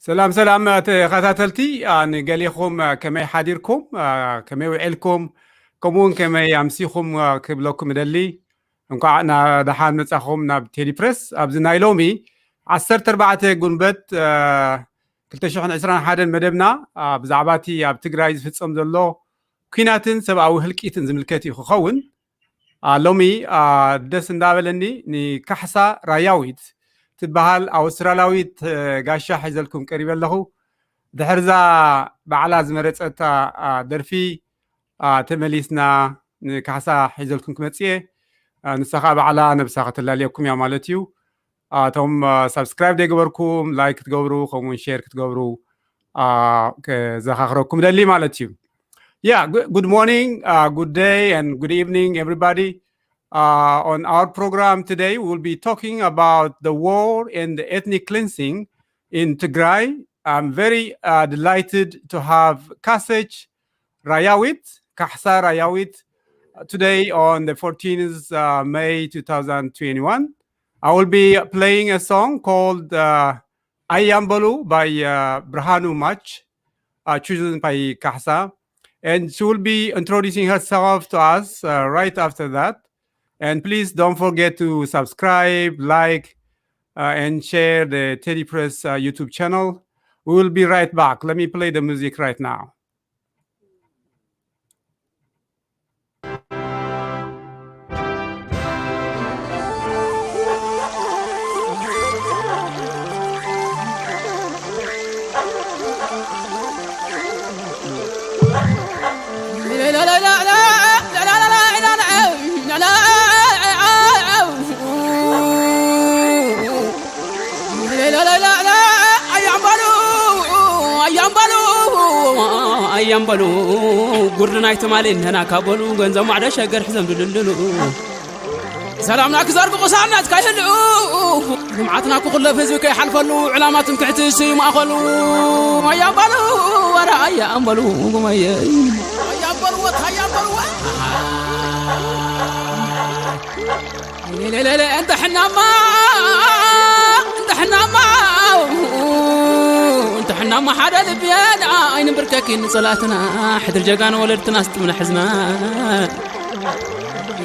سلام سلام تخاتلتي أنا قاليكم كما حاديركم كما وعلكم كمون كما يمسيكم كبلوكم دلي نقعنا دحان نصخم ناب تيلي بريس أبزنا يلومي 14 جنبت كلتشحن 21 مدبنا بزعباتي أب تجراي زفتصم زلو كيناتن سبعو هلكيتن زملكتي خون لومي دس ندابلني ني كحسا راياويت تبهال أسترالياويت قاشة حيزلكم قريبا له دحرزا بعلا زمرت درفي تمليسنا كحسا حيزلكم كمتسيه نسخة بعلا نبساقة الله ليكم يا مالتيو توم سبسكرايب دي قبركم لايك تقبرو خمون شير تقبرو كزخاخركم دلي مالتيو. Yeah, good morning, good day and good evening everybody. On our program today, we'll be talking about the war and the ethnic cleansing in Tigray. I'm very delighted to have Kasech Rayaweyti today on the 14th May 2021. I will be playing a song called Ayambalu by Brahanu Mach, chosen by Kahsa. And she will be introducing herself to us right after that. And please don't forget to subscribe, like, and share the Teddy Press YouTube channel. We will be right back. Let me play the music right now. ينبلو قرنا يتمالين هنا كابلو غنزم عدا شجر حزم دلللو سلامنا كزار بقصانا تكايلو جمعتنا كل فزو كي حلفلو علامات كعتسي ما خلو ينبلو ورا ينبلو قمية ينبلو ينبلو لا لا لا انت حنا ما حدا البيان عين بركاكين صلاتنا حدر جاقانا ولدتنا استمنا حزنا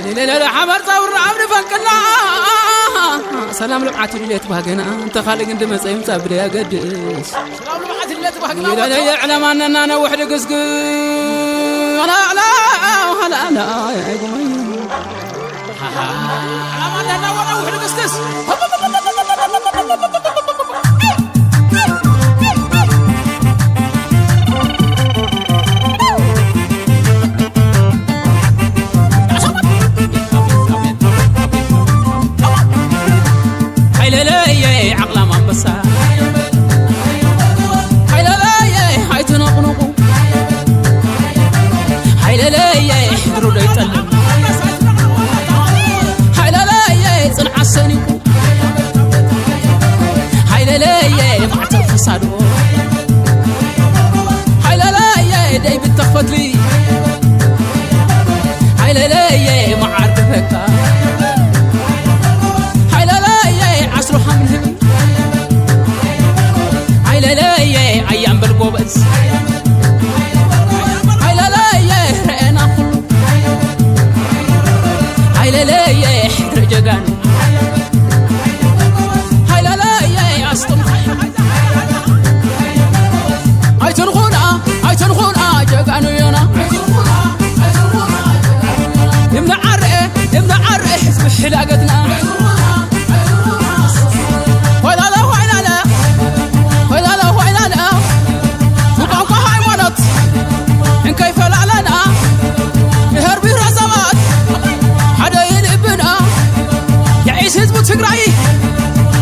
لا لا لا حمر صور عمري فانكنا سلام لبعاتي اللي تبهقنا انت خالق انت مسايم صابري يا قدس سلام لبعاتي اللي تبهقنا لا لا يعلم اننا انا وحدي قسق لا لا لا لا يا قمي عملنا انا وحدي قسقس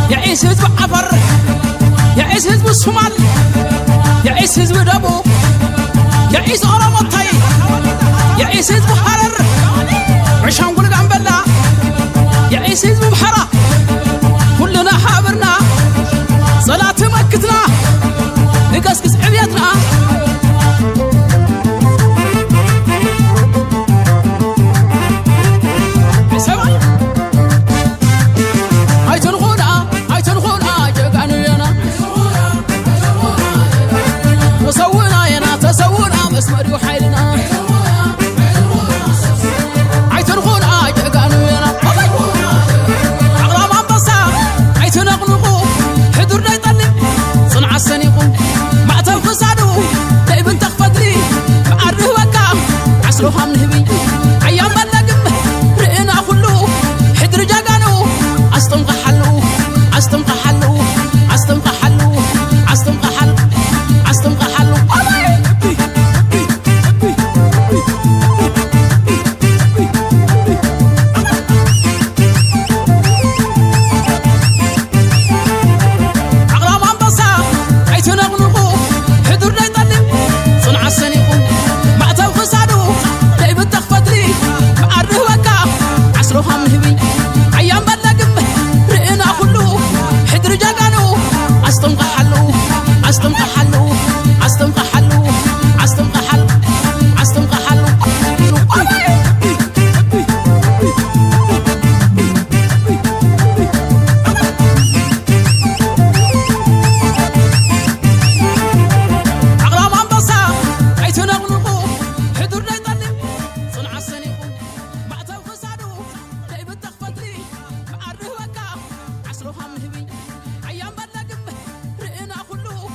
يعيش حزب عفر يعيش حزب الصومال يعيش حزب دبو يعيش أوراموتاي يعيش حزب حرر عشان قول قنبلة يعيش حزب بحرة كلنا حابرنا صلاة مكتنا نقسقس عبيتنا هاي تنغونا جاقانو يانا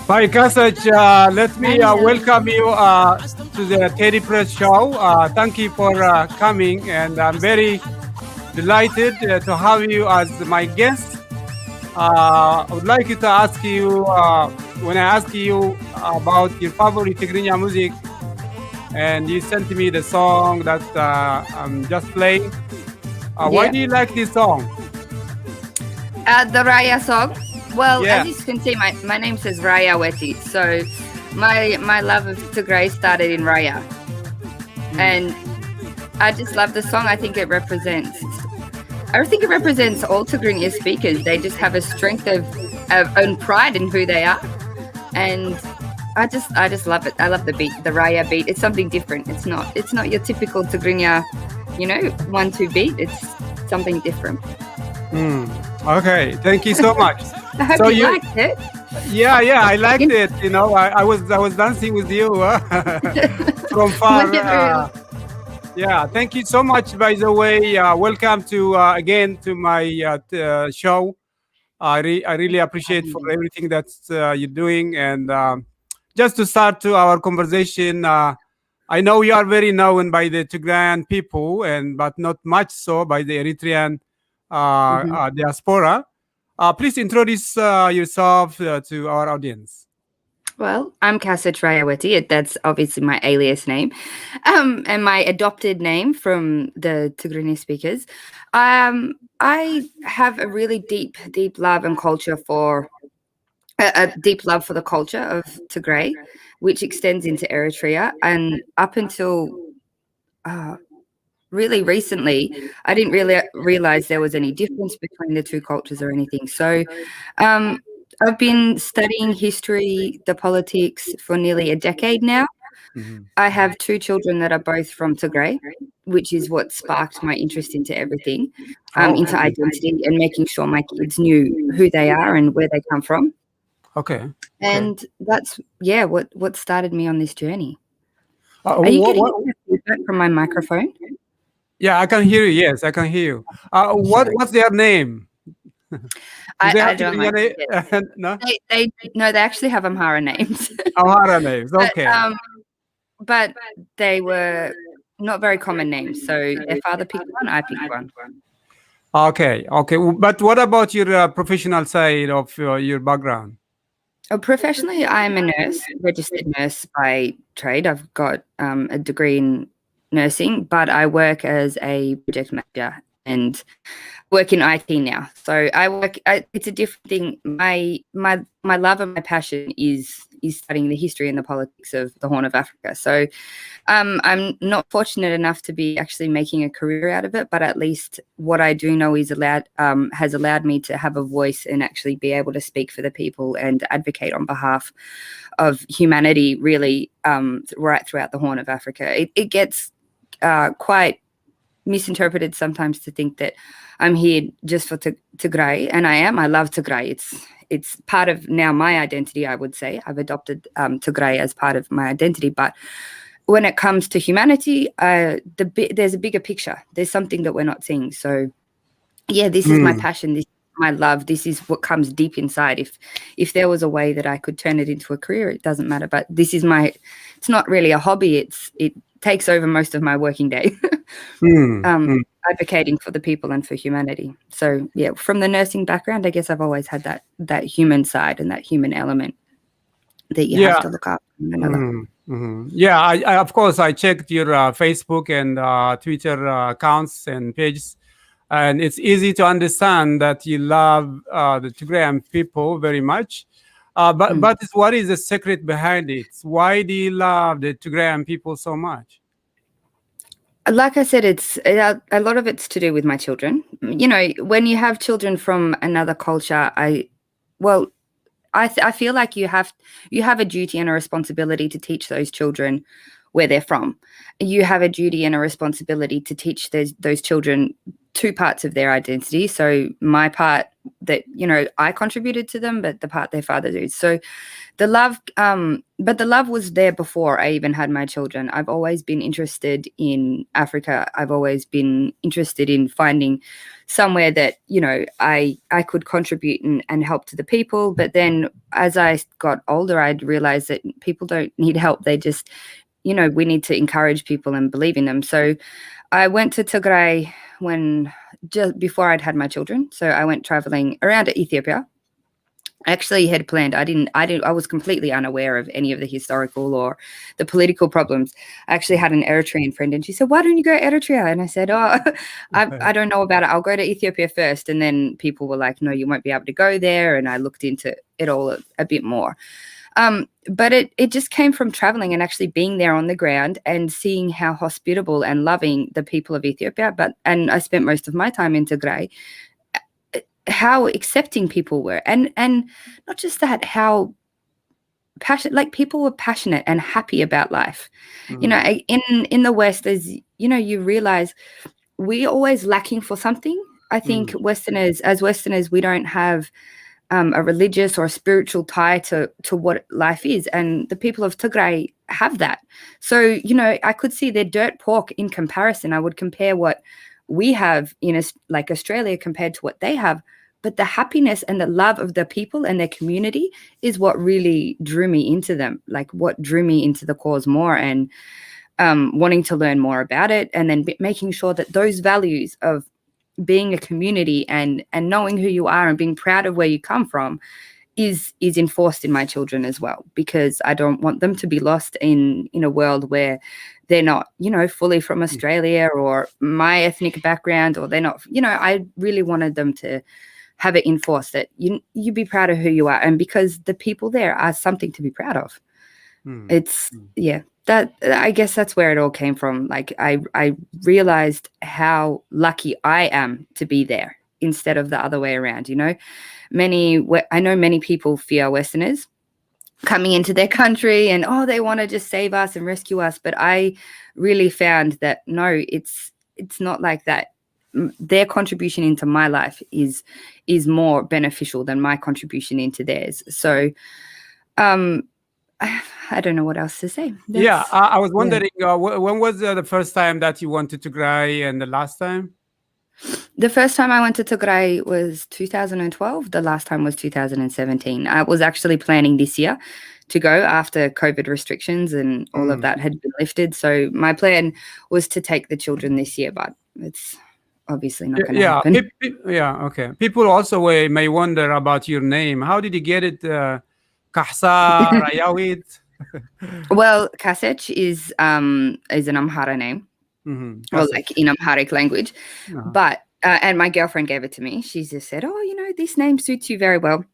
Hi, Kasech. Let me welcome you to the Teddy Press show. Thank you for coming, and I'm very delighted to have you as my guest. I would like to ask you, when I ask you about your favorite Tigrinya music, and you sent me the song that I'm just playing. Why do you like this song? The Raya song? Well, as you can see, my name says Rayaweyti. So my love of Tigray started in Raya. And I just love the song. I think it represents all Tigrinya speakers. They just have a strength of own pride in who they are. And I just love it. I love the beat, the Raya beat. It's something different. It's not your typical Tigrinya, 1-2 beat. It's something different. Okay, thank you so much. I hope you liked it. Yeah, I liked it. I was dancing with you from far. Yeah, thank you so much. By the way, welcome to again to my show. I really appreciate for everything that you're doing. And just to start to our conversation, I know you are very known by the Tigrayan people, but not much so by the Eritrean diaspora. Please introduce yourself to our audience. Well, I'm Kasech Rayaweyti. That's obviously my alias name, and my adopted name from the Tigrinya speakers. I have a really deep love and culture for a deep love for the culture of Tigray, which extends into Eritrea, and up until really recently, I didn't really realize there was any difference between the two cultures or anything. So I've been studying history, the politics for nearly a decade now. I have 2 children that are both from Tigray, which is what sparked my interest into everything, into identity and making sure my kids knew who they are and where they come from. Okay. And that's, what started me on this journey. Are you getting feedback from my microphone? Yeah, I can hear you. Yes, I can hear you. What's their name? I don't like it. No? They actually have Amhara names. Amhara names, okay. But they were not very common names. So their father picked one, I picked one. Okay. But what about your professional side of your background? Professionally, I'm a nurse, registered nurse by trade. I've got a degree in nursing, but I work as a project manager and work in IT now. So it's a different thing. My love and my passion is studying the history and the politics of the Horn of Africa. So I'm not fortunate enough to be actually making a career out of it, but at least what I do know is has allowed me to have a voice and actually be able to speak for the people and advocate on behalf of humanity really right throughout the Horn of Africa. It gets quite misinterpreted sometimes to think that I'm here just for Tigray, and I am. I love Tigray. It's part of now my identity, I would say. I've adopted Tigray as part of my identity. But when it comes to humanity, there's a bigger picture. There's something that we're not seeing. So, this is my passion. This is my love. This is what comes deep inside. If there was a way that I could turn it into a career, it doesn't matter. But this is it's not really a hobby. It takes over most of my working day. advocating for the people and for humanity. So yeah, from the nursing background, I guess I've always had that human side and that human element that you have to look up one another. Yeah, I of course I checked your Facebook and Twitter accounts and pages, and it's easy to understand that you love the Tigrayan people very much. But what is the secret behind it? Why do you love the Tigrayan people so much? Like I said, it's a lot of it's to do with my children. You know, when you have children from another culture, I feel like you have a duty and a responsibility to teach those children where they're from. You have a duty and a responsibility to teach those children two parts of their identity. So my part that, you know, I contributed to them, but the part their father did. So the love, but the love was there before I even had my children. I've always been interested in Africa. I've always been interested in finding somewhere that, you know, I could contribute and help to the people. But then as I got older, I'd realized that people don't need help. They just, you know, we need to encourage people and believe in them. So I went to Tigray just before I'd had my children. So I went traveling around Ethiopia. I actually had planned. I was completely unaware of any of the historical or the political problems. I actually had an Eritrean friend and she said, "Why don't you go to Eritrea?" And I said, "Oh, I don't know about it. I'll go to Ethiopia first." And then people were like, "No, you won't be able to go there." And I looked into it all a bit more. But it just came from traveling and actually being there on the ground and seeing how hospitable and loving the people of Ethiopia. And I spent most of my time in Tigray, how accepting people were, and not just that, how passionate, like people were passionate and happy about life. You know, in the West, there's, you know, you realize we're always lacking for something. I think as Westerners, we don't have a religious or a spiritual tie to what life is, and the people of Tigray have that. So, you know, I could see their dirt poor in comparison. I would compare what we have in like Australia compared to what they have, but the happiness and the love of the people and their community is what really drew me into them, like what drew me into the cause more, and wanting to learn more about it, and then making sure that those values of being a community and knowing who you are and being proud of where you come from is enforced in my children as well, because I don't want them to be lost in a world where they're not, you know, fully from Australia or my ethnic background, or they're not, you know, I really wanted them to have it enforced that you be proud of who you are, and because the people there are something to be proud of. It's that, I guess that's where it all came from. Like I realized how lucky I am to be there instead of the other way around. You know, I know many people fear Westerners coming into their country and, oh, they want to just save us and rescue us. But I really found that no, it's not like that. Their contribution into my life is more beneficial than my contribution into theirs. So I don't know what else to say. I was wondering, when was the first time that you went to Tigray, and the last time? The first time I went to Tigray was 2012. The last time was 2017. I was actually planning this year to go after COVID restrictions and all of that had been lifted. So my plan was to take the children this year, but it's obviously not going to happen. Okay. People also may wonder about your name. How did you get it? Kasech, Rayaweyti? Well, Kasech is an Amhara name, or like in Amharic language. But and my girlfriend gave it to me. She just said, "Oh, you know, this name suits you very well."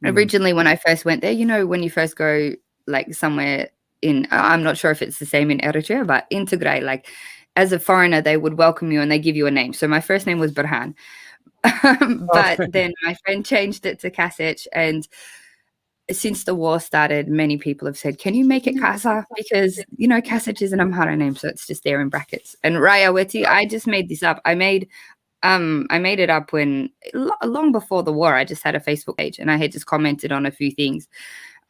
Originally, when I first went there, you know, when you first go like somewhere in, I'm not sure if it's the same in Eritrea, but in Tigray, like as a foreigner, they would welcome you and they give you a name. So my first name was Burhan, but then my friend changed it to Kasech, and since the war started, many people have said, "Can you make it Kasech?" Because, you know, Kasech is an Amhara name, so it's just there in brackets. And Rayaweyti, I just made this up. I made it up when long before the war. I just had a Facebook page and I had just commented on a few things,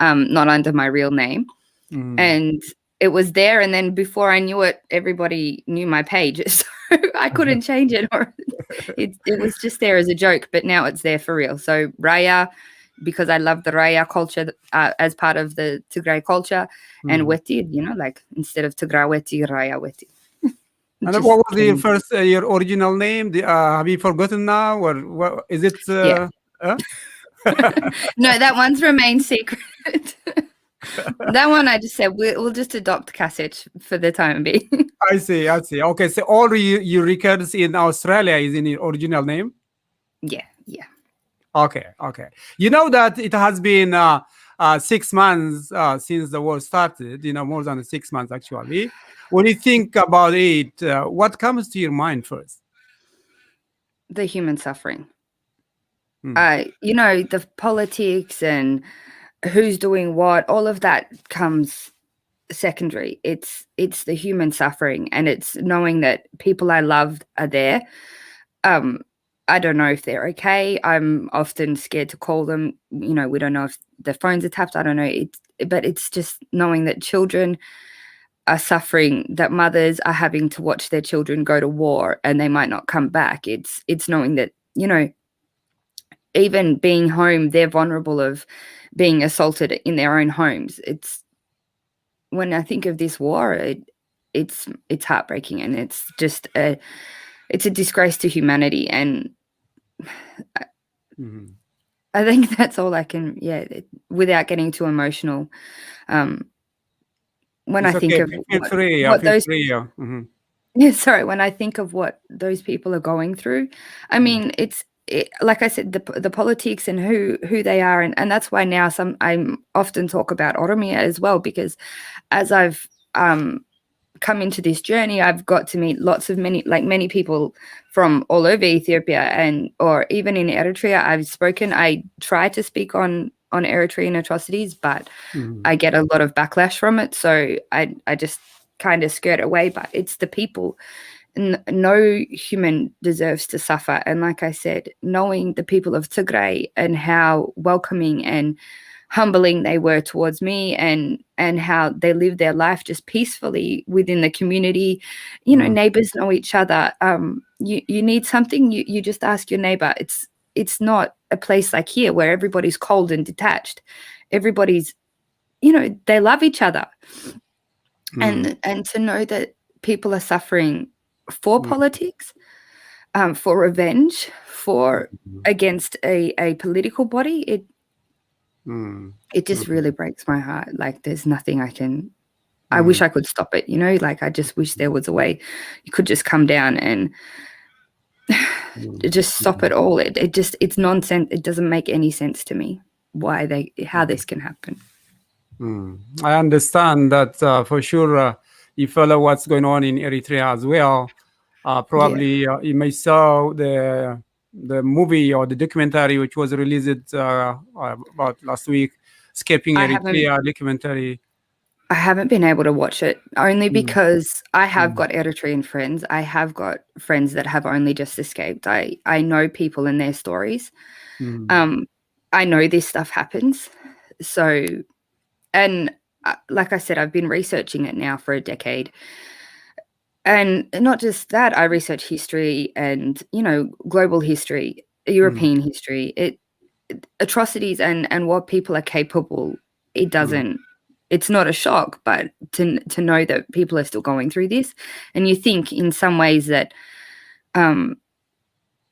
not under my real name, and it was there. And then before I knew it, everybody knew my page, so I couldn't change it, or it was just there as a joke. But now it's there for real. So Raya, because I love the Raya culture as part of the Tigray culture, and Weyti, you know, like instead of Tigray Weyti, Rayaweyti. And Just what was getting- your original name? Have you forgotten now, or what is it? Yeah. Huh? No, that one's remained secret. That one I just said we'll just adopt Kasech for the time being. I see. Okay, so all your records in Australia is in your original name. Yeah. Okay. You know that it has been 6 months since the war started. More than 6 months actually. When you think about it, what comes to your mind first? The human suffering. Mm. The politics and who's doing what, all of that comes secondary. It's the human suffering, and it's knowing that people I loved are there. I don't know if they're okay. I'm often scared to call them. We don't know if their phones are tapped. I don't know. But it's just knowing that children are suffering, that mothers are having to watch their children go to war and they might not come back. It's knowing that, even being home, they're vulnerable of being assaulted in their own homes. When I think of this war, it's heartbreaking, and it's just it's a disgrace to humanity. And I think that's all I can, without getting too emotional. When It's I think okay. of Feel free. what Feel those free. when I think of what those people are going through, I mean, like I said, the politics and who they are, and that's why now I often talk about Oromia as well, because as I've come into this journey, I've got to meet many people from all over Ethiopia, or even in Eritrea. I try to speak on Eritrean atrocities, but I get a lot of backlash from it, so I just kind of skirt away. But it's the people. No human deserves to suffer. And like I said, knowing the people of Tigray and how welcoming and humbling they were towards me, and how they live their life just peacefully within the community. Neighbors know each other. You need something, you just ask your neighbor. It's not a place like here where everybody's cold and detached. Everybody's, they love each other. And to know that people are suffering for politics, for revenge, against a political body, it just really breaks my heart. Like, there's nothing I wish I could stop it, like I just wish there was a way you could just come down and just stop it all. It's nonsense. It doesn't make any sense to me how this can happen. I understand that for sure. You follow what's going on in Eritrea as well. Probably you may saw the movie or the documentary which was released about last week, Escaping Eritrea documentary. I haven't been able to watch it, only because I have got Eritrean friends. I have got friends that have only just escaped. I know people and their stories. I know this stuff happens. So, and like I said, I've been researching it now for a decade. And not just that, I research history and, global history, European history, atrocities and what people are capable. It's not a shock, but to know that people are still going through this. And you think in some ways that in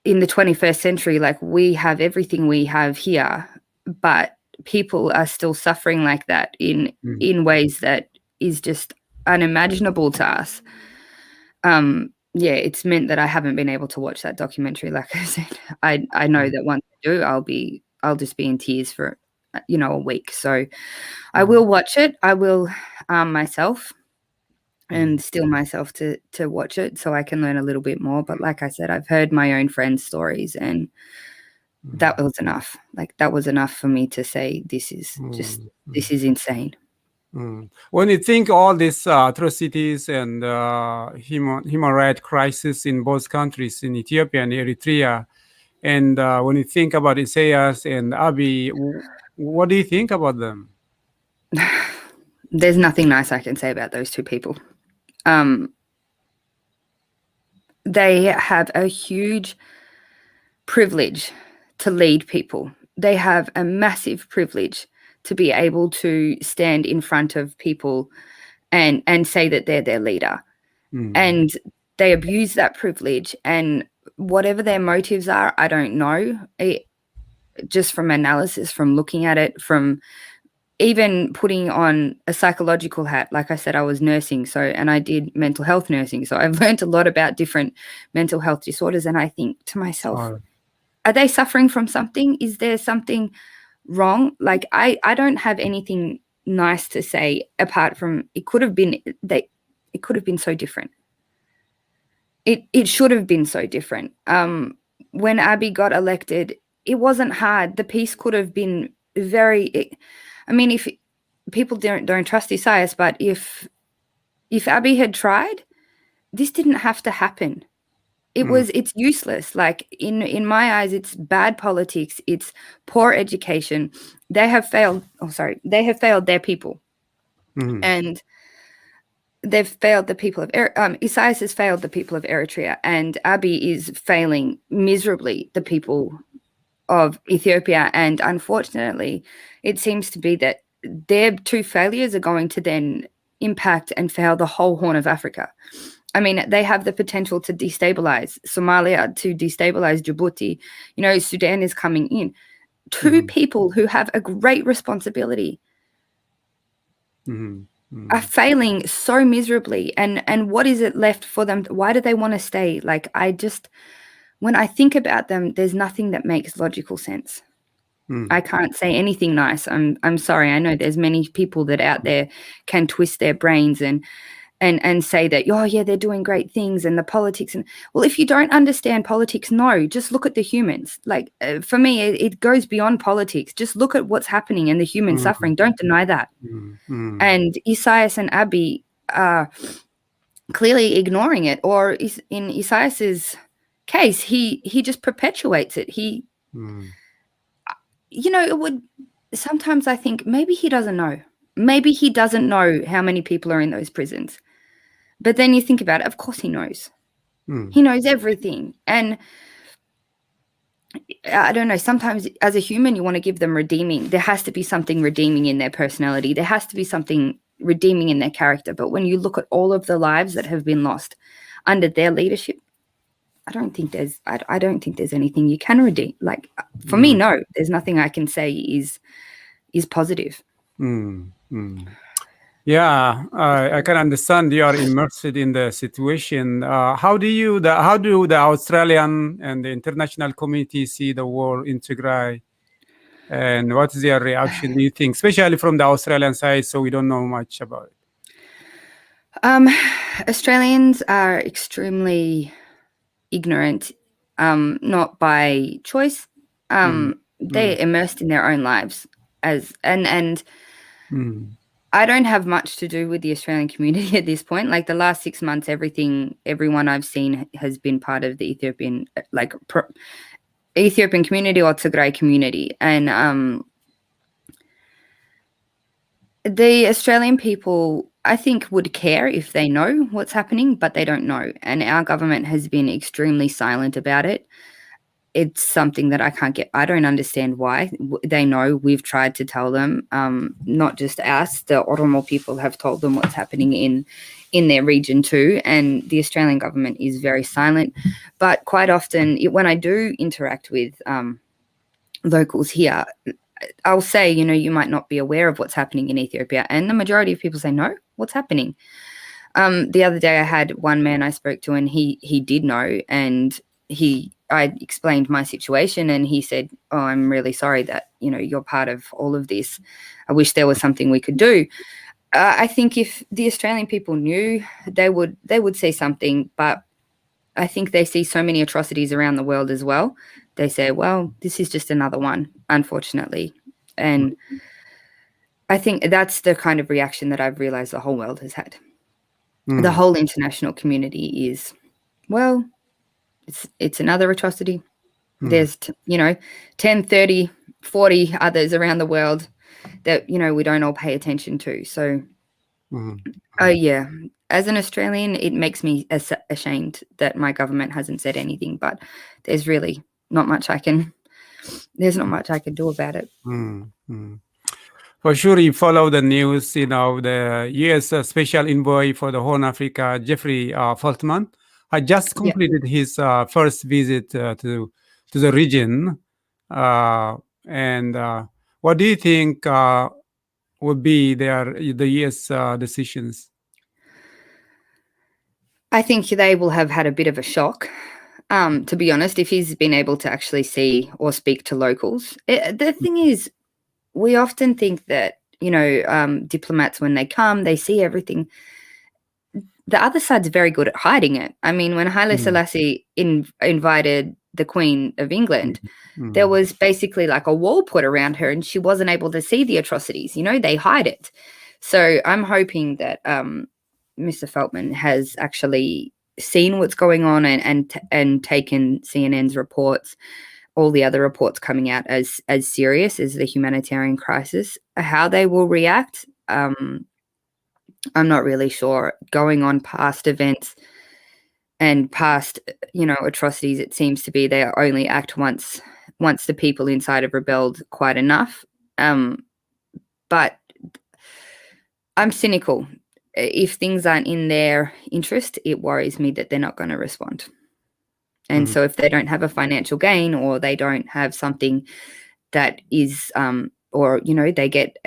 the 21st century, like, we have everything we have here, but people are still suffering like that in ways that is just unimaginable to us. It's meant that I haven't been able to watch that documentary. Like I said, I know that once I do, I'll just be in tears for a week. So I will watch it. I will myself and still myself to watch it so I can learn a little bit more. But like I said, I've heard my own friends' stories, and that was enough. Like, that was enough for me to say, this is insane. When you think all these atrocities and human rights crisis in both countries, in Ethiopia and Eritrea, and when you think about Isaias and Abiy, what do you think about them? There's nothing nice I can say about those two people. They have a huge privilege to lead people. They have a massive privilege to be able to stand in front of people and say that they're their leader. And they abuse that privilege, and whatever their motives are, I don't know. Just from analysis, from looking at it, from even putting on a psychological hat. Like I said, I was nursing, and I did mental health nursing. So I've learned a lot about different mental health disorders. And I think to myself, are they suffering from something? Is there something wrong? Like I don't have anything nice to say apart from it could have been so different. It should have been so different. When Abiy got elected, it wasn't hard. The peace could have been if people don't trust Isaias, but if Abiy had tried, this didn't have to happen. It's useless. Like in my eyes, it's bad politics. It's poor education. They have failed. They have failed their people, and they've failed the people of Isaias has failed the people of Eritrea, and Abiy is failing miserably the people of Ethiopia. And unfortunately, it seems to be that their two failures are going to then impact and fail the whole Horn of Africa. I mean, they have the potential to destabilize Somalia, to destabilize Djibouti. Sudan is coming in. Two people who have a great responsibility are failing so miserably. And what is it left for them? Why do they want to stay? Like, when I think about them, there's nothing that makes logical sense. I can't say anything nice. I'm sorry. I know there's many people that out there can twist their brains and say that, oh yeah, they're doing great things, and the politics. And well, if you don't understand politics, no, just look at the humans. Like for me, it goes beyond politics. Just look at what's happening and the human suffering. Don't deny that. And Isaias and Abiy are clearly ignoring it, or in Isaias's case, he just perpetuates it. It would sometimes I think maybe he doesn't know. Maybe he doesn't know how many people are in those prisons. But then you think about it, of course he knows. He knows everything. And I don't know, sometimes as a human, you want to give them redeeming. There has to be something redeeming in their personality. There has to be something redeeming in their character. But when you look at all of the lives that have been lost under their leadership, I don't think there's anything you can redeem. Like for me, no, there's nothing I can say is positive. Yeah, I can understand you are immersed in the situation. How do the Australian and the international community see the war in Tigray, and what is their reaction? Do you think, especially from the Australian side, so we don't know much about it? Australians are extremely ignorant, not by choice. They're immersed in their own lives I don't have much to do with the Australian community at this point. Like the last 6 months, everyone I've seen has been part of the Ethiopian, Ethiopian community or Tigray community. And the Australian people, I think, would care if they know what's happening, but they don't know. And our government has been extremely silent about it. It's something that I don't understand why. They know. We've tried to tell them, not just us, the Oromo people have told them what's happening in their region too. And the Australian government is very silent. But quite often when I do interact with locals here, I'll say, you might not be aware of what's happening in Ethiopia. And the majority of people say, no, what's happening? The other day I had one man I spoke to, and he did know, and I explained my situation, and he said, oh, I'm really sorry that, you're part of all of this. I wish there was something we could do. I think if the Australian people knew, they would say something, but I think they see so many atrocities around the world as well. They say, well, this is just another one, unfortunately. And I think that's the kind of reaction that I've realized the whole world has had. The whole international community is, well, it's another atrocity. There's 10, 30, 40 others around the world that we don't all pay attention to. So yeah, as an Australian, it makes me ashamed that my government hasn't said anything, but there's really not much I can do about it. For sure, you follow the news. The U.S. Special Envoy for the Horn Africa, Jeffrey Feltman, just completed his first visit to the region. And what do you think would be the U.S. decisions? I think they will have had a bit of a shock, to be honest, if he's been able to actually see or speak to locals. The thing is, we often think that, diplomats, when they come, they see everything. The other side's very good at hiding it. I mean, when Haile Selassie invited the Queen of England, there was basically like a wall put around her and she wasn't able to see the atrocities. They hide it. So I'm hoping that Mr. Feltman has actually seen what's going on and taken CNN's reports, all the other reports coming out as serious as the humanitarian crisis. How they will react, I'm not really sure. Going on past events and past, atrocities, it seems to be they only act once the people inside have rebelled quite enough. But I'm cynical. If things aren't in their interest, it worries me that they're not going to respond. And so if they don't have a financial gain, or they don't have something that is or they get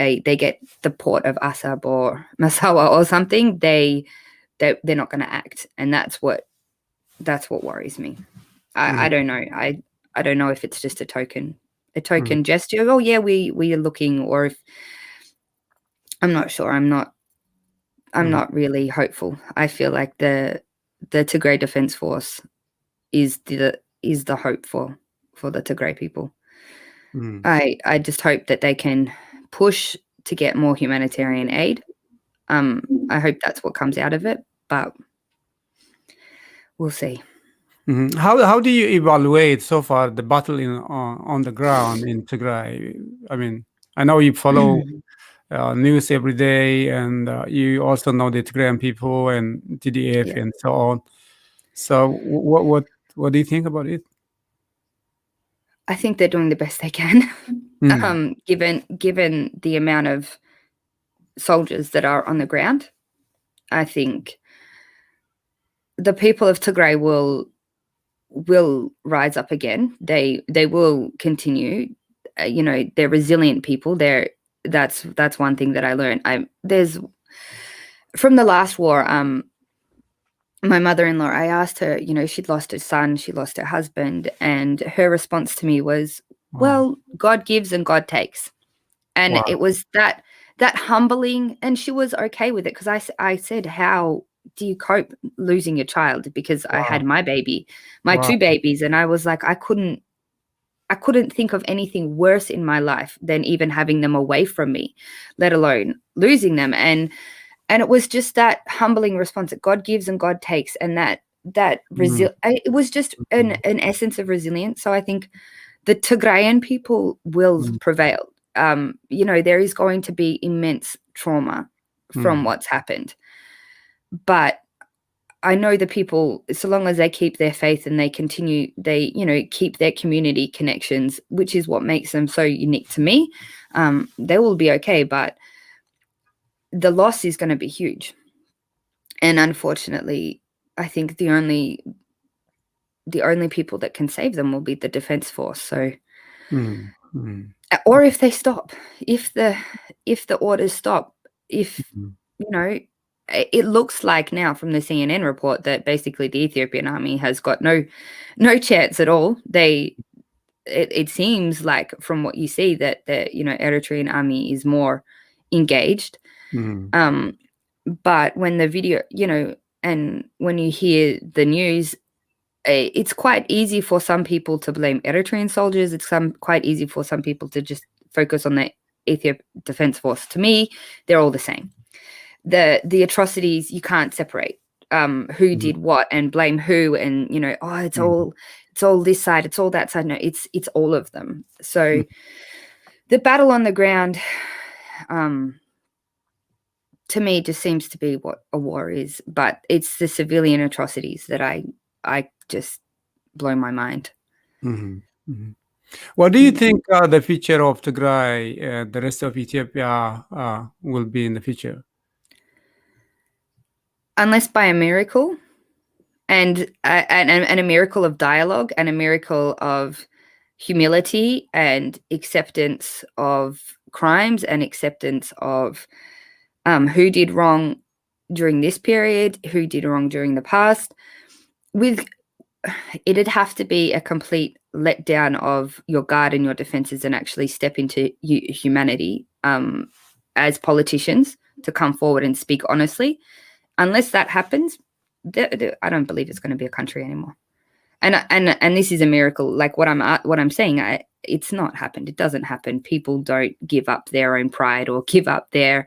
the port of Assab or Massawa or something, they're not going to act, and that's what worries me. I don't know. I don't know if it's just a token gesture. Oh yeah, we are looking, or if I'm not sure. I'm not really hopeful. I feel like the Tigray Defense Force is the hope for the Tigray people. I just hope that they can push to get more humanitarian aid. I hope that's what comes out of it, but we'll see. How do you evaluate so far the battle on the ground in Tigray? I mean, I know you follow news every day, and you also know the Tigrayan people and TDF and so on. So what do you think about it? I think they're doing the best they can, given the amount of soldiers that are on the ground. I think the people of Tigray will rise up again. They will continue. They're resilient people. That's one thing that I learned. There's from the last war. My mother-in-law, I asked her, she'd lost her son, she lost her husband, and her response to me was, well, God gives and God takes. And it was that humbling, and she was okay with it, because I said, how do you cope losing your child? Because I had my baby, my two babies, and I was like, I couldn't think of anything worse in my life than even having them away from me, let alone losing them. And it was just that humbling response that God gives and God takes, and that it was just an essence of resilience. So I think the Tigrayan people will prevail. There is going to be immense trauma from what's happened, but I know the people, so long as they keep their faith and they continue, they keep their community connections, which is what makes them so unique to me, they will be okay. But the loss is going to be huge, and unfortunately, I think the only people that can save them will be the defense force. So, or if they stop, if the orders stop, if it looks like now from the CNN report that basically the Ethiopian army has got no chance at all. It seems like from what you see that the Eritrean army is more engaged. But when the video, and when you hear the news, it's quite easy for some people to blame Eritrean soldiers. It's quite easy for some people to just focus on the Ethiopian Defense Force. To me, they're all the same. The atrocities, you can't separate who did what and blame who, and it's all this side, it's all that side. No, it's all of them. So the battle on the ground, to me, just seems to be what a war is, but it's the civilian atrocities that I just blow my mind. What do you think the future of Tigray, the rest of Ethiopia, will be in the future? Unless by a miracle, and a miracle of dialogue and a miracle of humility and acceptance of crimes and acceptance of who did wrong during this period, who did wrong during the past. It'd have to be a complete letdown of your guard and your defenses and actually step into humanity as politicians to come forward and speak honestly. Unless that happens, I don't believe it's going to be a country anymore. And this is a miracle. Like what I'm saying, it's not happened. It doesn't happen. People don't give up their own pride or give up their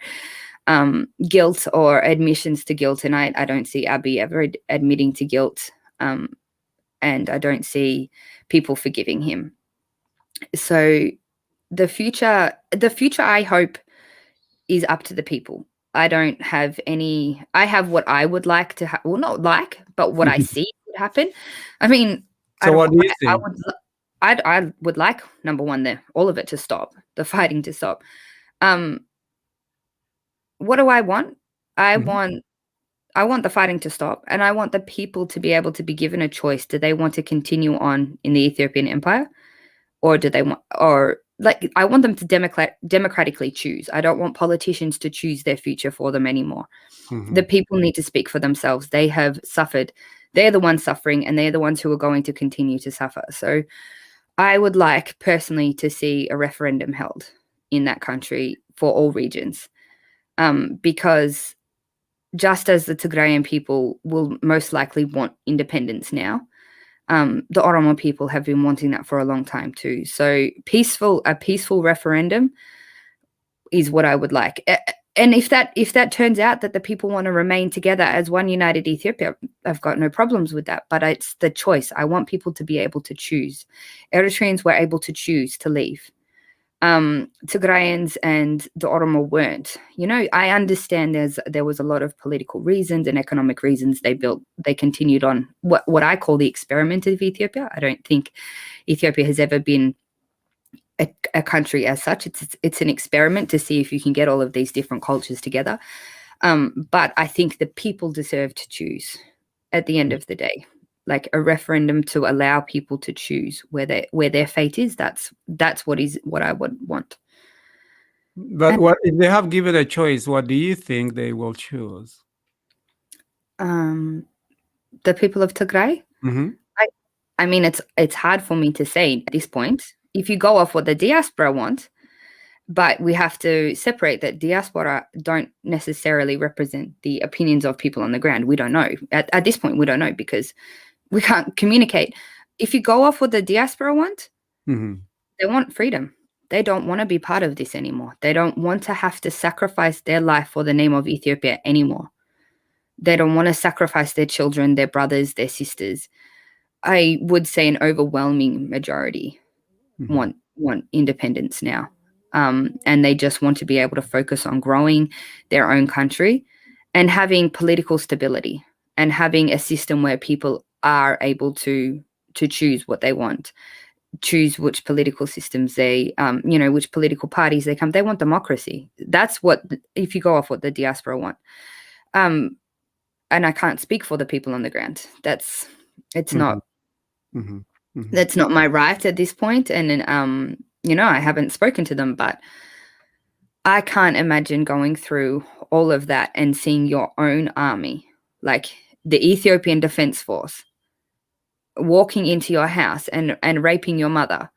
guilt or admissions to guilt. And I don't see Abiy ever admitting to guilt. And I don't see people forgiving him. So the future I hope is up to the people. I don't have any, I have what I would like to well, not like, but what I see would happen. I mean, so what do you think? I would like, number one, all of it to stop, the fighting to stop. What do I want? I want the fighting to stop, and I want the people to be able to be given a choice. Do they want to continue on in the Ethiopian empire, or do they want, or like, I want them to democratically choose. I don't want politicians to choose their future for them anymore. The people need to speak for themselves. They have suffered. They're the ones suffering, and they're the ones who are going to continue to suffer. So I would like personally to see a referendum held in that country for all regions, because just as the Tigrayan people will most likely want independence now, the Oromo people have been wanting that for a long time too. So a peaceful referendum is what I would like. And if that turns out that the people want to remain together as one united Ethiopia, I've got no problems with that. But it's the choice. I want people to be able to choose. Eritreans were able to choose to leave. Tigrayans and the Oromo weren't. You know, I understand there was a lot of political reasons and economic reasons they continued on what I call the experiment of Ethiopia. I don't think Ethiopia has ever been a country as such. It's an experiment to see if you can get all of these different cultures together. But I think the people deserve to choose at the end of the day. Like a referendum to allow people to choose where their fate is. That's what I would want. But what if they have given a choice? What do you think they will choose? The people of Tigray. I mean, it's hard for me to say at this point. If you go off what the diaspora want, but we have to separate that diaspora don't necessarily represent the opinions of people on the ground. We don't know at this point. We don't know because we can't communicate. If you go off what the diaspora want, they want freedom. They don't want to be part of this anymore. They don't want to have to sacrifice their life for the name of Ethiopia anymore. They don't want to sacrifice their children, their brothers, their sisters. I would say an overwhelming majority want independence now. And they just want to be able to focus on growing their own country and having political stability and having a system where people are able to choose what they want, choose which political systems they, which political parties they come. They want democracy. That's what, if you go off what the diaspora want. And I can't speak for the people on the ground. That's not my right at this point. And I haven't spoken to them, but I can't imagine going through all of that and seeing your own army, like the Ethiopian Defense Force, walking into your house and raping your mother,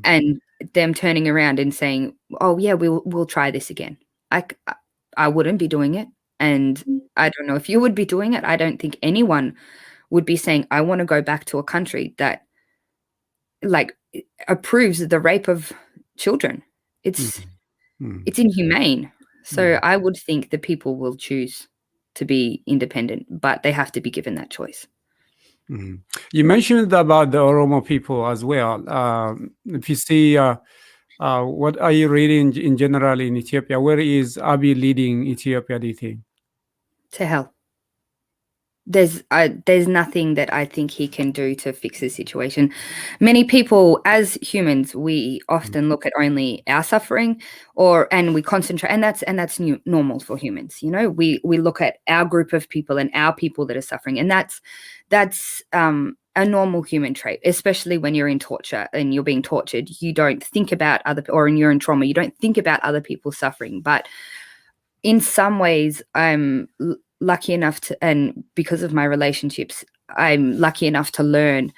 and them turning around and saying, "Oh yeah, we'll try this again." I wouldn't be doing it, and I don't know if you would be doing it. I don't think anyone would be saying, "I want to go back to a country that like approves the rape of children." It's inhumane. So I would think the people will choose to be independent, but they have to be given that choice. You mentioned about the Oromo people as well. If you see, what are you reading in general in Ethiopia? Where is Abiy leading Ethiopia, do you think? To hell. There's nothing that I think he can do to fix the situation. Many people, as humans, we often look at only our suffering, and we concentrate, and that's normal for humans. You know, we look at our group of people and our people that are suffering, and that's a normal human trait, especially when you're in torture and you're being tortured. You don't think about or when you're in trauma, you don't think about other people suffering. But in some ways, I'm lucky enough to, and because of my relationships, I'm lucky enough to learn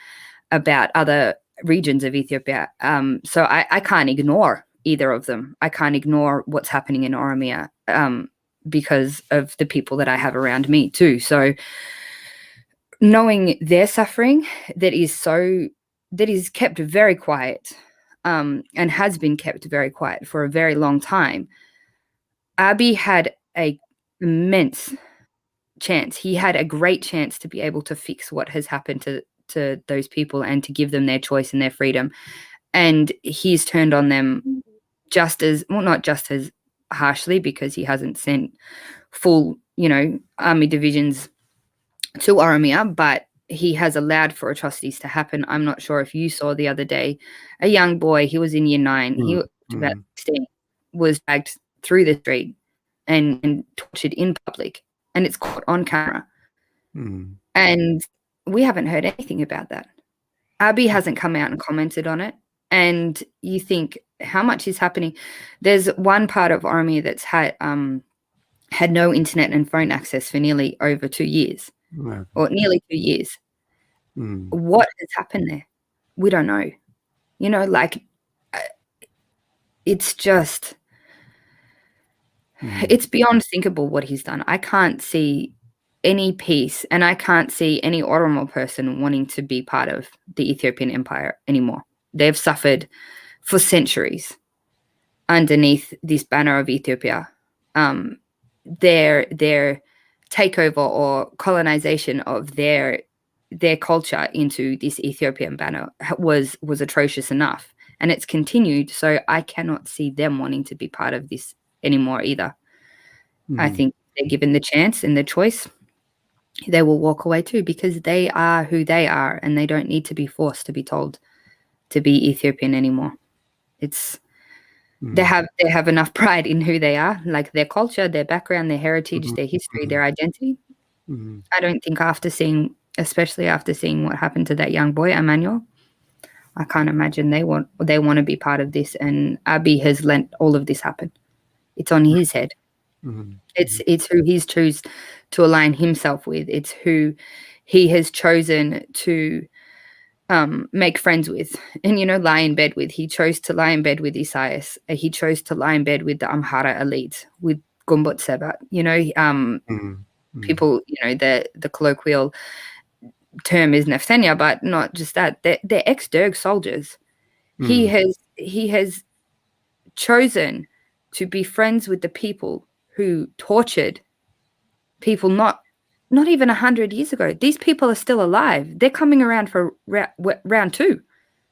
about other regions of Ethiopia. So I can't ignore either of them. I can't ignore what's happening in Oromia because of the people that I have around me too. So knowing their suffering that is kept very quiet and has been kept very quiet for a very long time. Abiy had an immense chance. He had a great chance to be able to fix what has happened to those people and to give them their choice and their freedom. And he's turned on them not just as harshly, because he hasn't sent full, army divisions to Oromia, but he has allowed for atrocities to happen. I'm not sure if you saw the other day, a young boy, he was in year 9, he was about 16, was dragged through the street and tortured in public, and it's caught on camera. And we haven't heard anything about that. Abiy hasn't come out and commented on it. And you think, how much is happening? There's one part of Oromia that's had no internet and phone access for nearly over 2 years, or nearly 2 years. What has happened there? We don't know. It's just, it's beyond thinkable what he's done. I can't see any peace, and I can't see any Oromo person wanting to be part of the Ethiopian empire anymore. They've suffered for centuries underneath this banner of Ethiopia. Their takeover or colonization of their culture into this Ethiopian banner was atrocious enough, and it's continued. So I cannot see them wanting to be part of this anymore either. I think they're given the chance and the choice, they will walk away too, because they are who they are, and they don't need to be forced to be told to be Ethiopian anymore. They have enough pride in who they are, like their culture, their background, their heritage, their history, their identity. I don't think especially after seeing what happened to that young boy, Emmanuel, I can't imagine they want to be part of this. And Abiy has let all of this happen. It's on his head. It's who he's choose to align himself with. It's who he has chosen to make friends with and, lie in bed with. He chose to lie in bed with Isaias. He chose to lie in bed with the Amhara elite, with Gumbut Sebat. People, the colloquial term is Neftenia, but not just that. They're ex-Derg soldiers. He has chosen to be friends with the people who tortured people not even 100 years ago. These people are still alive. They're coming around for round 2.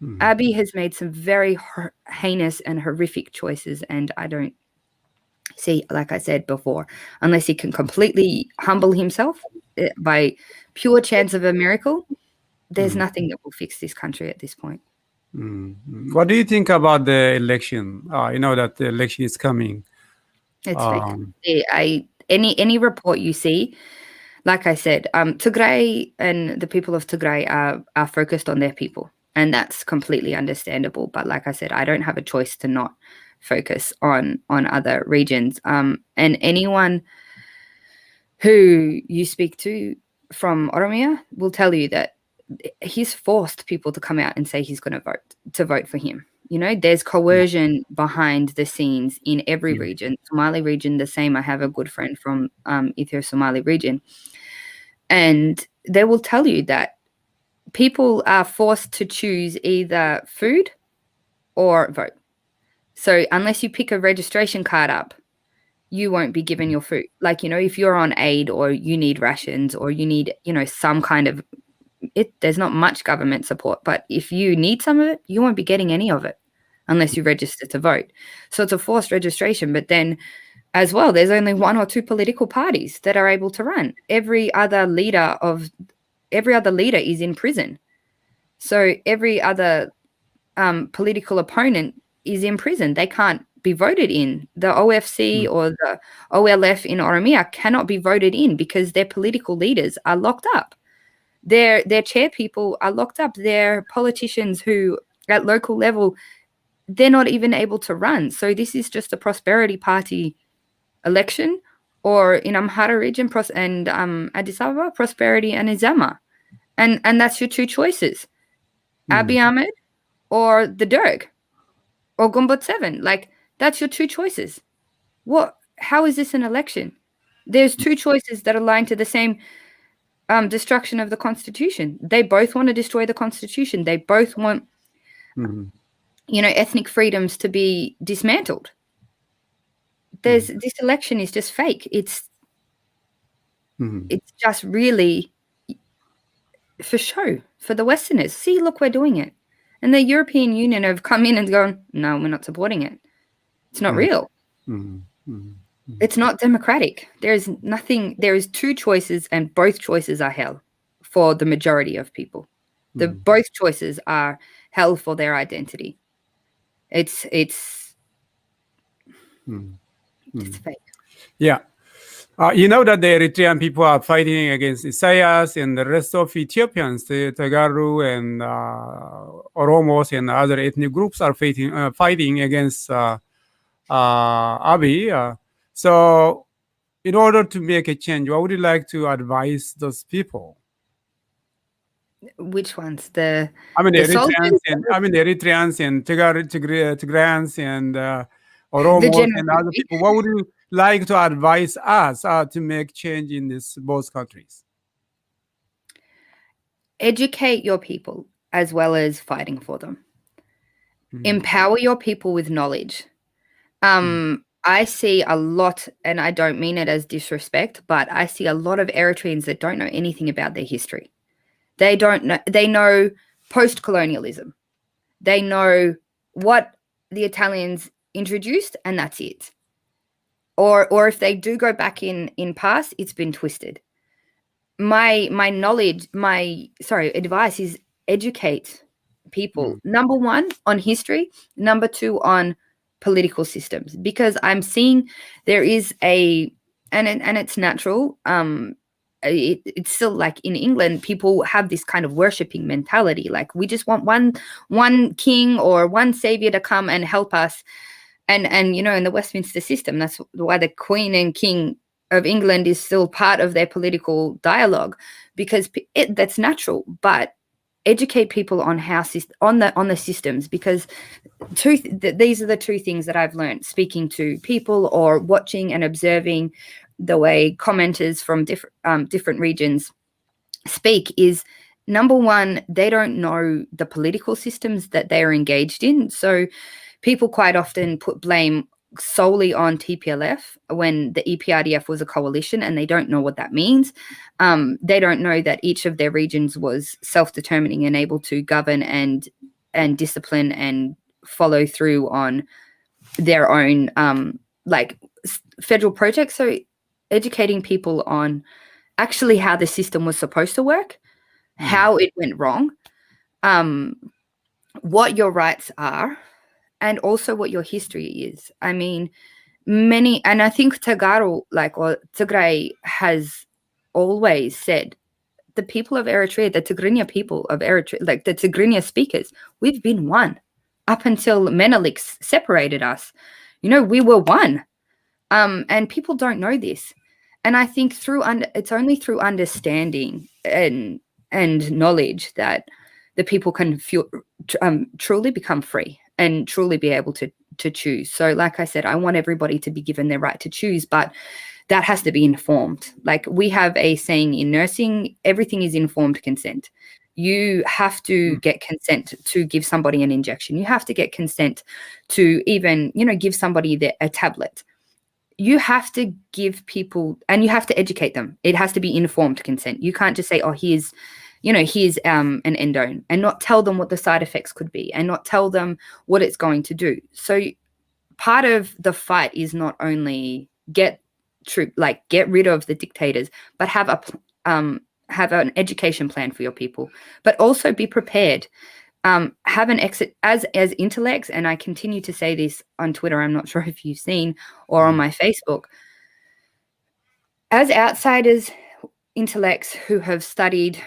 Abiy has made some very heinous and horrific choices, and I don't see, like I said before, unless he can completely humble himself by pure chance of a miracle, there's nothing that will fix this country at this point. What do you think about the election? That the election is coming. It's fake. Any report you see, like I said, Tigray and the people of Tigray are focused on their people, and that's completely understandable. But like I said, I don't have a choice to not focus on other regions. And anyone who you speak to from Oromia will tell you that he's forced people to come out and say he's going to vote for him. There's coercion behind the scenes in every region. Somali region, the same. I have a good friend from Ethio-Somali region, and they will tell you that people are forced to choose either food or vote. So unless you pick a registration card up, you won't be given your food. Like, if you're on aid or you need rations or you need, some kind of there's not much government support, but if you need some of it, you won't be getting any of it unless you register to vote. So it's a forced registration. But then as well, there's only 1 or 2 political parties that are able to run. Every other leader is in prison. So every other political opponent is in prison. They can't be voted in. The OFC or the OLF in Oromia cannot be voted in because their political leaders are locked up. Their chair people are locked up. Their politicians who at local level, they're not even able to run. So this is just a Prosperity Party election, or in Amhara region and Addis Ababa, Prosperity and Izama. And that's your two choices. Abiy Ahmed or the Derg or Gumbot 7. Like, that's your two choices. How is this an election? There's two choices that align to the same destruction of the Constitution. They both want to destroy the Constitution. They both want, ethnic freedoms to be dismantled. This election is just fake. It's just really for show for the Westerners. See, look, we're doing it. And the European Union have come in and gone, no, we're not supporting it. It's not real. It's not democratic. There is two choices, and both choices are hell for the majority of people. Both choices are hell for their identity. It's fake. Yeah. You know that the Eritrean people are fighting against Isaias and the rest of Ethiopians, the Tagaru and Oromos and other ethnic groups are fighting against Abiy. So in order to make a change, what would you like to advise those people? Which ones? The Eritreans and Tigrayans and Oromos and other people. What would you like to advise us to make change in both countries? Educate your people as well as fighting for them. Empower your people with knowledge. I see a lot, and I don't mean it as disrespect, but I see a lot of Eritreans that don't know anything about their history. They don't know. They know post-colonialism. They know what the Italians introduced, and that's it. Or if they do go back in past, it's been twisted. My advice is educate people. Number one, on history. Number two, on political systems, because I'm seeing there is and it's natural. It's still like in England, people have this kind of worshipping mentality. Like, we just want one king or one savior to come and help us. And in the Westminster system, that's why the Queen and King of England is still part of their political dialogue, because that's natural. But educate people on on the systems, because these are the two things that I've learned speaking to people or watching and observing the way commenters from different regions speak is, number one, they don't know the political systems that they're engaged in. So people quite often put blame solely on TPLF when the EPRDF was a coalition, and they don't know what that means. They don't know that each of their regions was self-determining and able to govern and discipline and follow through on their own federal projects. So educating people on actually how the system was supposed to work, how it went wrong, what your rights are, and also what your history is. I mean, and I think Tigray has always said, the people of Eritrea, the Tigrinya people of Eritrea, like the Tigrinya speakers, we've been one. Up until Menelik separated us, we were one. And people don't know this. And I think it's only through understanding and knowledge that the people can truly become free and truly be able to choose. So like I said, I want everybody to be given their right to choose, but that has to be informed. Like, we have a saying in nursing, everything is informed consent. You have to get consent to give somebody an injection. You have to get consent to even, give somebody a tablet. You have to give people, and you have to educate them. It has to be informed consent. You can't just say, oh, here's an endone, and not tell them what the side effects could be, and not tell them what it's going to do. So part of the fight is not only get rid of the dictators, but have an education plan for your people, but also be prepared. Have an exit as intellects, and I continue to say this on Twitter, I'm not sure if you've seen, or on my Facebook. As outsiders, intellects who have studied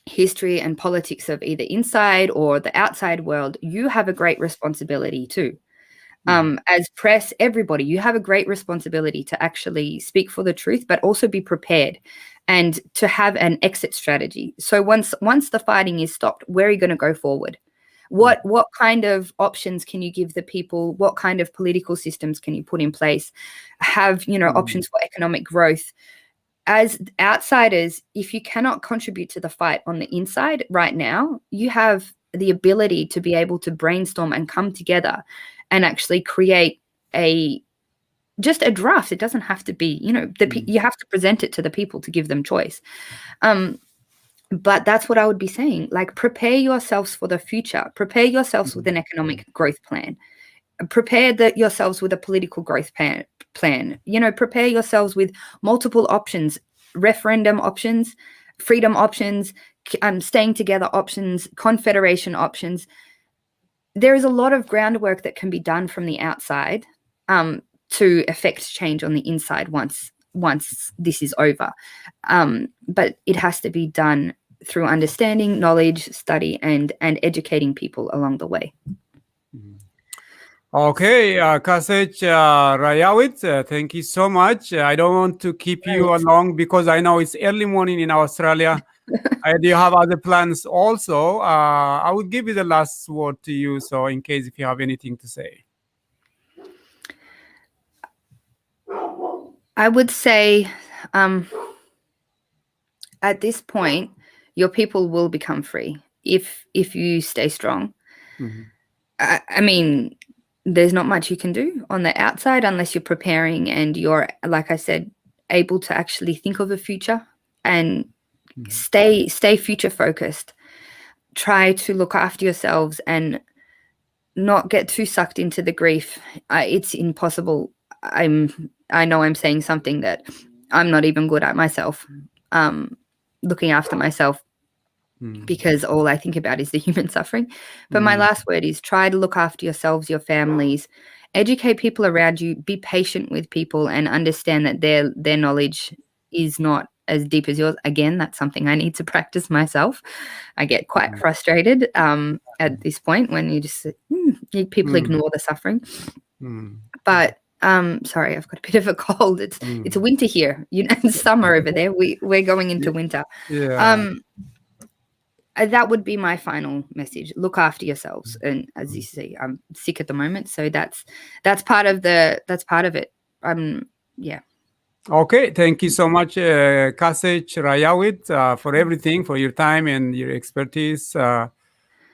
history and politics of either inside or the outside world, you have a great responsibility too. As press, everybody, you have a great responsibility to actually speak for the truth, but also be prepared and to have an exit strategy. So once the fighting is stopped, where are you going to go forward? What kind of options can you give the people? What kind of political systems can you put in place? Have, options for economic growth? As outsiders, if you cannot contribute to the fight on the inside right now, you have the ability to be able to brainstorm and come together and actually create just a draft. It doesn't have to be, you have to present it to the people to give them choice. But that's what I would be saying. Like, prepare yourselves for the future. Prepare yourselves with an economic growth plan. Prepare yourselves with a political growth plan. Prepare yourselves with multiple options, referendum options, freedom options, staying together options, confederation options. There is a lot of groundwork that can be done from the outside to affect change on the inside once this is over. But it has to be done through understanding, knowledge, study, and educating people along the way. Okay, Kasech, Rayaweyti, thank you so much. I don't want to keep you long because I know it's early morning in Australia. Do you have other plans also? I will give you the last word to you, so in case if you have anything to say. I would say at this point, your people will become free if you stay strong. I mean, there's not much you can do on the outside unless you're preparing and you're, like I said, able to actually think of a future and stay future focused. Try to look after yourselves and not get too sucked into the grief. It's impossible. I know I'm saying something that I'm not even good at myself, looking after myself, because all I think about is the human suffering. But my last word is try to look after yourselves, your families, educate people around you, be patient with people and understand that their knowledge is not as deep as yours. Again, that's something I need to practice myself. I get quite frustrated at this point when you just people ignore the suffering. But sorry, I've got a bit of a cold. It's winter here. It's summer over there. We're going into winter. That would be my final message. Look after yourselves, and as you see, I'm sick at the moment, so that's part of it. Yeah. Okay, thank you so much, Kasech, Rayaweyti, for everything, for your time and your expertise. We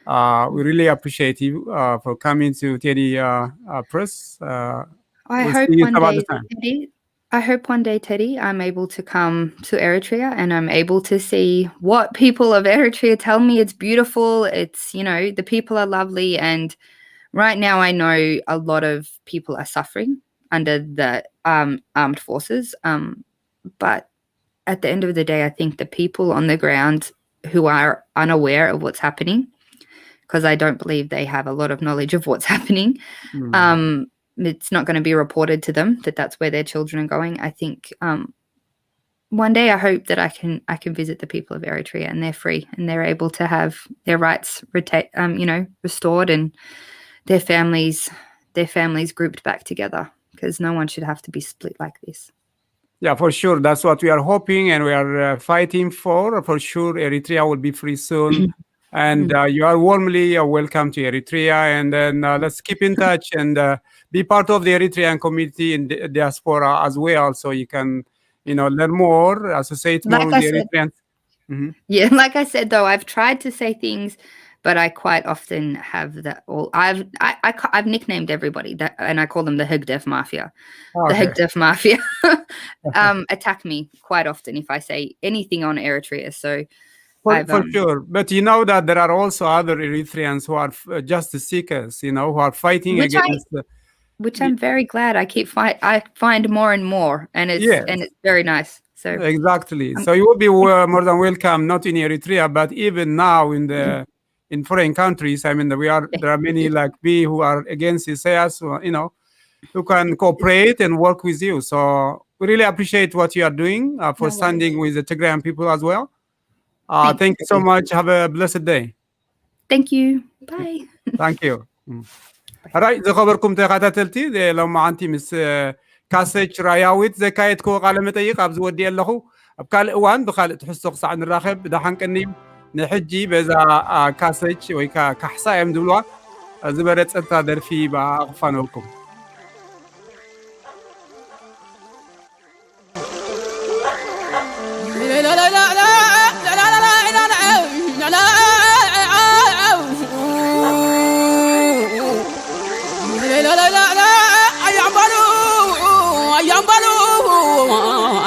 really appreciate you for coming to Teddy Press. I hope one day, Teddy, I'm able to come to Eritrea and I'm able to see what people of Eritrea tell me. It's beautiful. It's, the people are lovely. And right now I know a lot of people are suffering under the armed forces. But at the end of the day, I think the people on the ground who are unaware of what's happening, because I don't believe they have a lot of knowledge of what's happening, it's not going to be reported to them that that's where their children are going. I think one day I hope that I can visit the people of Eritrea and they're free and they're able to have their rights restored and their families grouped back together, because no one should have to be split like this. Yeah, for sure. That's what we are hoping and we are fighting for. For sure, Eritrea will be free soon. And you are warmly welcome to Eritrea. And then let's keep in touch and be part of the Eritrean community in the diaspora as well, so you can, learn more, associate more with the Eritreans. Yeah, like I said, though, I've tried to say things, but I quite often have that. I've nicknamed everybody that, and I call them the Hegdef Mafia. The Hegdef Mafia attack me quite often if I say anything on Eritrea. So. For sure. But you know that there are also other Eritreans who are justice seekers, who are fighting against... Which I'm very glad I find more and more, and it's very nice. So exactly. So you will be more than welcome, not in Eritrea, but even now in foreign countries. I mean, there are many like me who are against Isaias, who can cooperate and work with you. So we really appreciate what you are doing for standing with the Tigrayan people as well. Thank you so much. Have a blessed day. Thank you. Bye. Thank you. راي زخبركم تخاتلتي لما انت مس كاسيتش راياويت زكايتكو قال متيق ابز ودي لهو بكال اوان بخال تحسو قصع نراخب دحان قنيم نحجي بذا كاسيتش وي كحصا يمدلوا زبرت انت درفي باغفانوكم لا لا لا لا لا لا لا لا لا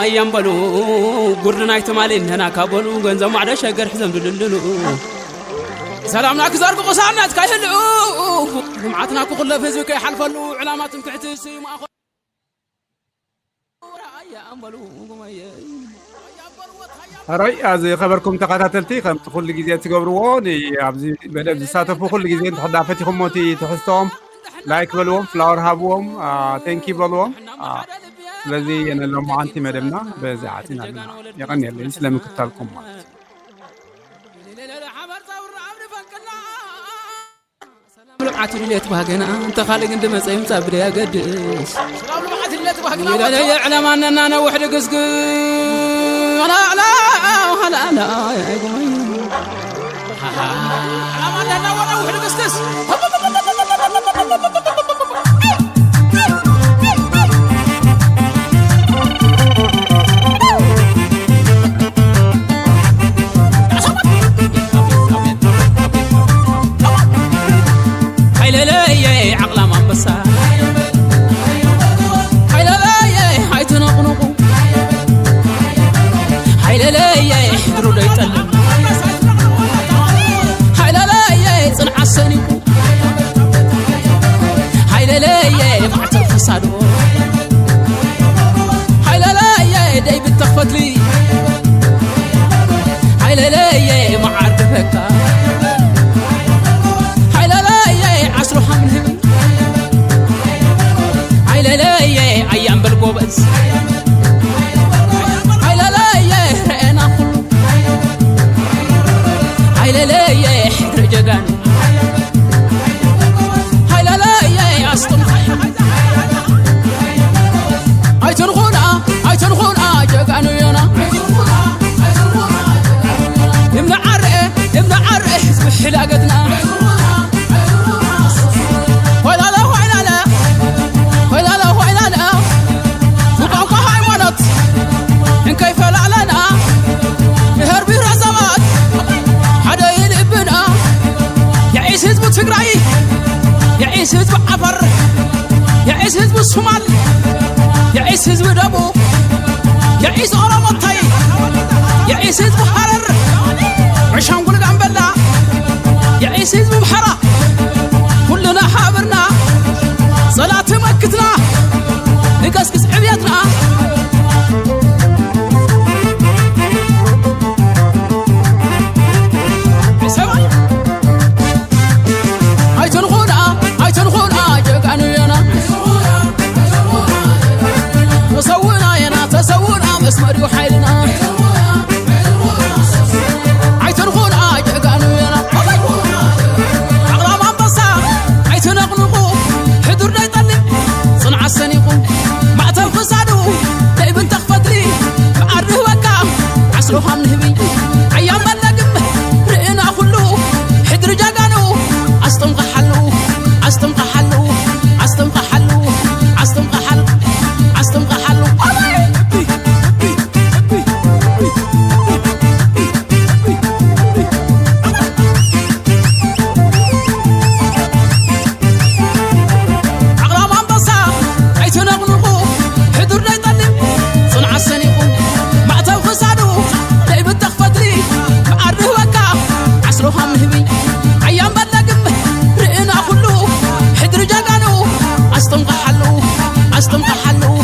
أيام بلو قرنا يتمالين هنا كابلو جنزة معدا شجر حزم دللو سلام لك زارك قصانات كايهلو جمعتنا كل فيزوك يحلفلو علامات تعتسي ما أخو أيام بلو راي ازي خبركم تقاتلتي خم كل جزيات تقبرون ابزي بدأ ساتفو كل جزيات تحدافتكم موتي تحسهم لايك بلوم فلاور هابوم ثانك يو بلوم الذي أنا لما أنت مدمنا بزعتنا يغني اللي يسلم كتالكم لمعات اللي تبهجنا أنت خالق عند مسايم صبري يا قدس سلام لمعات اللي تبهجنا لا يعلم أن أنا وحدي قسق لا لا لا لا يا قوي علام أن أنا وحدي قسقس تግራይ يعيش حزب عفر يعيش حزب الصومال يعيش حزب دبو يعيش أورموتاي يعيش حزب حرر عشانقول قنبلا يعيش حزب بحرة كلنا حابرنا صلاة مكتنا نقسقس عبيتنا اسمر وحيلنا عيتنخونا جقانو ينا عقرام انبصا عيتنقنقو حدور لا يطلب صنع السنيقو معتل فسادو دايبن تخفتلي بعرضه وكا عسلوها من هبي عيام بلقم رئنا كلو حدر جقانو استمق حلو استمق حلو استمق حلو استمق حلو استمق حلو استمق حلو